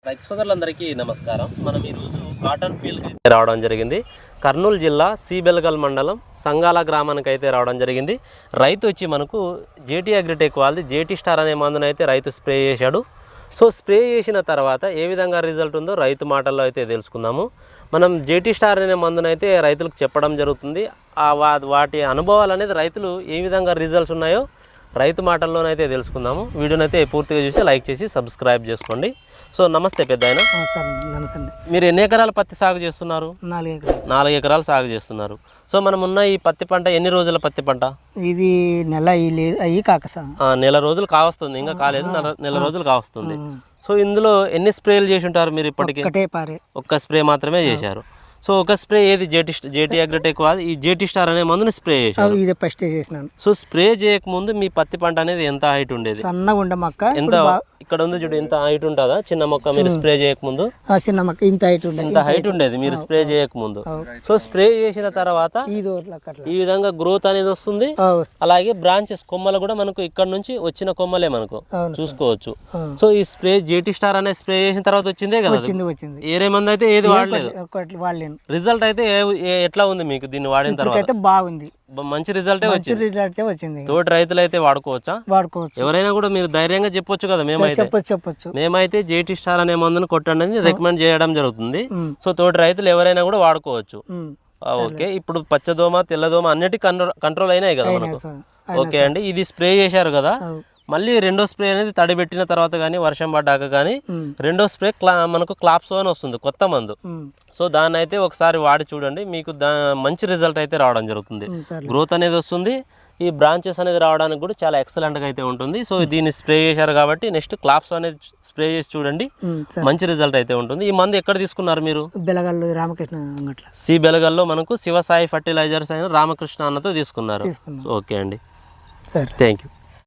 రైతు సోదరులందరికీ నమస్కారం. మనం ఈరోజు కాటన్ ఫీల్డ్ రావడం జరిగింది. కర్నూలు జిల్లా సిబెల్గల్ మండలం సంగాల గ్రామానికి అయితే రావడం జరిగింది. రైతు వచ్చి మనకు జేటీ అగ్రిటెక్ వాళ్ళది జేటీ స్టార్ అనే మందును అయితే రైతు స్ప్రే చేశాడు. సో స్ప్రే చేసిన తర్వాత ఏ విధంగా రిజల్ట్ ఉందో రైతు మాటల్లో అయితే తెలుసుకుందాము. మనం జేటీ స్టార్ అనే మందునైతే రైతులకు చెప్పడం జరుగుతుంది. వాటి అనుభవాలు అనేది రైతులు ఏ విధంగా రిజల్ట్స్ ఉన్నాయో రైతు మాటల్లోనైతే తెలుసుకుందాము. వీడియోనైతే పూర్తిగా చూసి లైక్ చేసి సబ్స్క్రైబ్ చేసుకోండి. సో నమస్తే పెద్ద ఆయన. నమస్తే. మీరు ఎన్ని ఎకరాల పత్తి సాగు చేస్తున్నారు? 4 ఎకరాలు సాగు చేస్తున్నారు. సో మనం ఉన్న ఈ పత్తి పంట ఎన్ని రోజుల పత్తి పంట? ఇది నెల రోజులు కావస్తుంది, ఇంకా కాలేదు, నెల రోజులు కావస్తుంది. సో ఇందులో ఎన్ని స్ప్రేలు చేసి ఉంటారు మీరు ఇప్పటికీ? ఒక్క స్ప్రే మాత్రమే చేశారు. సో ఒక స్ప్రే ఏది జేటీ అగ్రిటెక్ ఈ జేటీ స్టార్ అనే మందుని స్ప్రే చేశారు. ఇది ఫస్ట్ చేసినాను. సో స్ప్రే చేయక ముందు మీ పత్తి పంట అనేది ఎంత హైట్ ఉండేది? సన్నగా ఉండే మొక్క. ఎంత ఇక్కడ ఉంది చూడు, ఎంత హైట్ ఉంటుందా చిన్న మొక్క మీరు స్ప్రే చేయక ముందు? చిన్న మొక్క ఇంత హైట్ ఉండేది మీరు స్ప్రే చేయక ముందు. సో స్ప్రే చేసిన తర్వాత ఈ విధంగా గ్రోత్ అనేది వస్తుంది. అలాగే బ్రాంచెస్ కొమ్మలు కూడా మనకు ఇక్కడ నుంచి వచ్చిన కొమ్మలే మనకు చూసుకోవచ్చు. సో ఈ స్ప్రే జేటీ స్టార్ అనే స్ప్రే చేసిన తర్వాత వచ్చిందే కదా, ఏరే మంది అయితే ఏది వాడలేదు. రిజల్ట్ అయితే ఎట్లా ఉంది మీకు దీన్ని వాడిన తర్వాత? బాగుంది, మంచి రిజల్టే వచ్చింది. తోటి రైతులు అయితే వాడుకోవచ్చు. ఎవరైనా కూడా మీరు ధైర్యంగా చెప్పొచ్చు కదా, మేమైతే జేటీ స్టార్ అనే మందును కొట్టండి అని రికమెండ్ చేయడం జరుగుతుంది. సో తోటి రైతులు ఎవరైనా కూడా వాడుకోవచ్చు. ఓకే, ఇప్పుడు పచ్చదోమ తెల్లదోమ అన్నిటి కంట్రోల్ అయినాయి కదా మనకు. ఓకే అండి, ఇది స్ప్రే చేశారు కదా, మళ్ళీ రెండో స్ప్రే అనేది తడి పెట్టిన తర్వాత కానీ వర్షం పడ్డాక కానీ రెండో స్ప్రే మనకు క్లాప్సో అని వస్తుంది, కొత్త మందు. సో దాన్ని అయితే ఒకసారి వాడి చూడండి, మీకు మంచి రిజల్ట్ అయితే రావడం జరుగుతుంది. గ్రోత్ అనేది వస్తుంది, ఈ బ్రాంచెస్ అనేది రావడానికి కూడా చాలా ఎక్సలెంట్గా అయితే ఉంటుంది. సో దీన్ని స్ప్రే చేశారు కాబట్టి నెక్స్ట్ క్లాప్సో అనేది స్ప్రే చేసి చూడండి, మంచి రిజల్ట్ అయితే ఉంటుంది. ఈ మందు ఎక్కడ తీసుకున్నారు మీరు? సి బెలగల్లో మనకు శివసాయి ఫర్టిలైజర్స్ అయిన రామకృష్ణ అన్నతో తీసుకున్నారు. ఓకే అండి, థ్యాంక్ యూ.